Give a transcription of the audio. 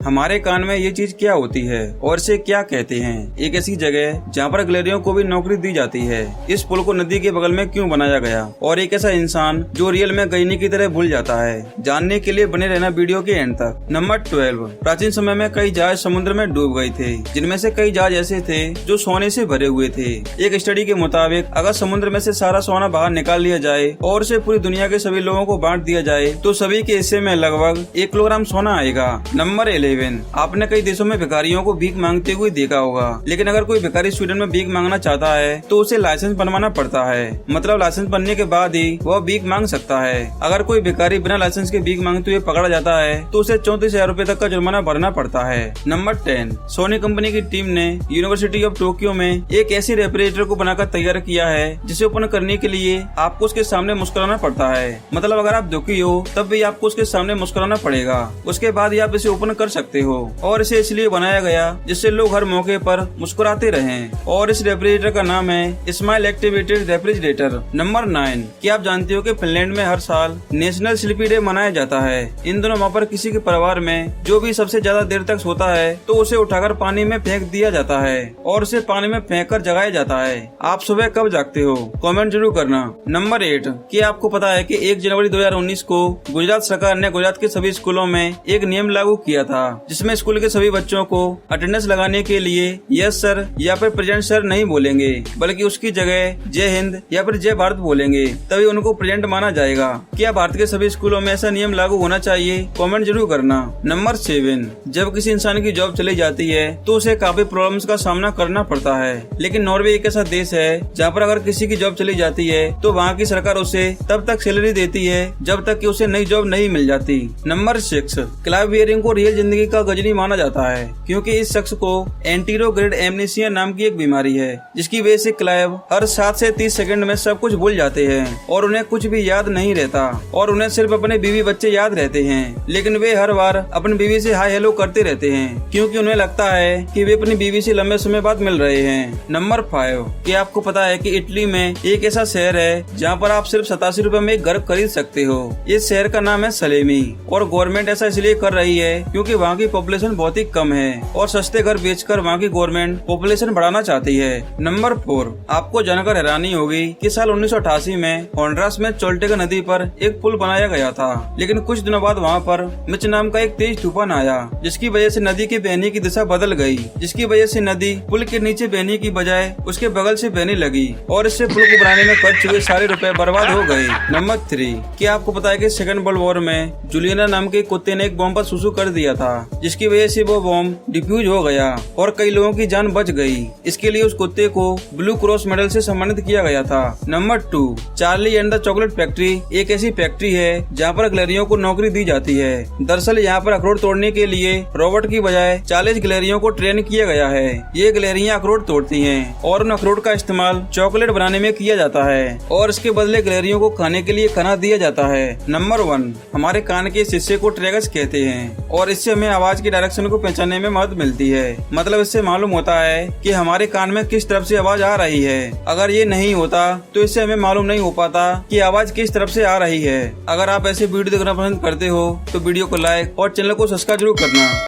हमारे कान में ये चीज क्या होती है और इसे क्या कहते हैं? एक ऐसी जगह जहाँ पर गिलहरियों को भी नौकरी दी जाती है। इस पुल को नदी के बगल में क्यों बनाया गया और एक ऐसा इंसान जो रियल में गईनी की तरह भूल जाता है, जानने के लिए बने रहना वीडियो के एंड तक। नंबर 12। प्राचीन समय में कई जहाज समुद्र में डूब गए थे, जिनमें से कई जहाज ऐसे थे जो सोने से भरे हुए थे। एक स्टडी के मुताबिक अगर समुद्र में से सारा सोना बाहर निकाल लिया जाए और उसे पूरी दुनिया के सभी लोगों को बांट दिया जाए तो सभी के हिस्से में लगभग 1 किलोग्राम सोना आएगा। नंबर 11। आपने कई देशों में भिखारियों को भीख मांगते हुए देखा होगा, लेकिन अगर कोई भिखारी स्वीडन में भीख मांगना चाहता है तो उसे लाइसेंस बनवाना पड़ता है। मतलब लाइसेंस बनने के बाद ही वह भीख मांग सकता है। अगर कोई भिखारी बिना लाइसेंस के भीख मांगते हुए पकड़ा जाता है तो उसे 34,000 रूपए तक का जुर्माना भरना पड़ता है। नंबर 10। सोनी कंपनी की टीम ने यूनिवर्सिटी ऑफ टोक्यो में एक ऐसी रेफ्रिजरेटर को बनाकर तैयार किया है जिसे ओपन करने के लिए आपको उसके सामने मुस्कुराना पड़ता है। मतलब अगर आप दुखी हो तब भी आपको उसके सामने मुस्कुराना पड़ेगा, उसके बाद ही आप इसे ओपन कर सकते हो। और इसे इसलिए बनाया गया जिससे लोग हर मौके पर मुस्कुराते रहें। और इस रेफ्रिजरेटर का नाम है स्माइल एक्टिवेटेड रेफ्रिजरेटर। नंबर 9। क्या आप जानते हो कि फिनलैंड में हर साल नेशनल स्लीपी डे मनाया जाता है? इन दिनों वहाँ पर किसी के परिवार में जो भी सबसे ज्यादा देर तक सोता है तो उसे उठाकर पानी में फेंक दिया जाता है और उसे पानी में फेंक कर जगाया जाता है। आप सुबह कब जागते हो? कमेंट जरूर करना। नंबर 8। क्या आपको पता है कि 1 जनवरी 2019 को गुजरात सरकार ने गुजरात के सभी स्कूलों में एक नियम लागू किया था, जिसमें स्कूल के सभी बच्चों को अटेंडेंस लगाने के लिए यस सर या फिर प्रेजेंट सर नहीं बोलेंगे, बल्कि उसकी जगह जय हिंद या फिर जय भारत बोलेंगे, तभी उनको प्रेजेंट माना जाएगा। क्या भारत के सभी स्कूलों में ऐसा नियम लागू होना चाहिए? कमेंट जरूर करना। नंबर 7। जब किसी इंसान की जॉब चली जाती है तो उसे काफी प्रॉब्लम्स का सामना करना पड़ता है, लेकिन नॉर्वे एक ऐसा देश है जहाँ पर अगर किसी की जॉब चली जाती है तो वहाँ की सरकार उसे तब तक सैलरी देती है जब तक कि उसे नई जॉब नहीं मिल जाती। नंबर 6। क्लाइव बियरिंग को रियल जिंदगी का गजनी माना जाता है, क्योंकि इस शख्स को एंटीरोग्रेड एमनेसिया नाम की एक बीमारी है, जिसकी वजह से क्लाइव हर 7 से 30 सेकंड में सब कुछ भूल जाते हैं और उन्हें कुछ भी याद नहीं रहता और उन्हें सिर्फ अपने बीवी बच्चे याद रहते हैं। लेकिन वे हर बार अपनी बीवी से हाय हेलो करते रहते हैं, क्योंकि उन्हें लगता है कि वे अपनी बीवी से लंबे समय बाद मिल रहे हैं। नंबर 5। क्या आपको पता है कि इटली में एक ऐसा शहर है जहाँ पर आप सिर्फ 87 रूपए में एक घर खरीद सकते हो? इस शहर का नाम है सलेमी और गवर्नमेंट ऐसा इसलिए कर रही है क्योंकि वहाँ की पॉपुलेशन बहुत ही कम है और सस्ते घर बेचकर वहाँ की गवर्नमेंट पॉपुलेशन बढ़ाना चाहती है। नंबर 4। आपको जानकर हैरानी होगी कि साल 1988 में होंडुरास में चोल्टेगा नदी पर एक पुल बनाया गया था, लेकिन कुछ दिनों बाद वहाँ पर मिच नाम का एक तेज तूफान आया, जिसकी वजह से नदी के बहने की दिशा बदल गई, जिसकी वजह से नदी पुल के नीचे बहने की बजाय उसके बगल से बहने लगी और इससे पुल को बनाने में खर्च हुए सारे रुपए बर्बाद हो गए। नंबर 3। क्या आपको पता है कि सेकंड वर्ल्ड वॉर में जूलियना नाम के कुत्ते ने एक बॉम्ब पर सुसु कर दिया था, जिसकी वजह से वो बॉम्ब डिफ्यूज हो गया और कई लोगों की जान बच गई। इसके लिए उस कुत्ते को ब्लू क्रॉस मेडल से सम्मानित किया गया था। Number 2। Charlie and the chocolate factory एक ऐसी फैक्ट्री है जहाँ पर गिलहरियों को नौकरी दी जाती है। दरअसल यहाँ पर अखरोट तोड़ने के लिए रोबोट की बजाय 40 गिलहरियों को ट्रेन किया गया है। ये गिलहरियाँ अखरोट तोड़ती हैं और उन अखरोट का इस्तेमाल चॉकलेट बनाने में किया जाता है और इसके बदले गिलहरियों को खाने के लिए खाना दिया जाता है। नंबर 1। हमारे कान के हिस्से को ट्रैगस कहते हैं और इससे हमें आवाज की डायरेक्शन को पहचानने में मदद मिलती है। मतलब इससे मालूम होता है कि हमारे कान में किस तरफ से आवाज आ रही है। अगर ये नहीं होता तो इससे हमें मालूम नहीं हो पाता कि आवाज किस तरफ से आ रही है। अगर आप ऐसे वीडियो देखना पसंद करते हो तो वीडियो को लाइक और चैनल को सब्सक्राइब जरूर करना।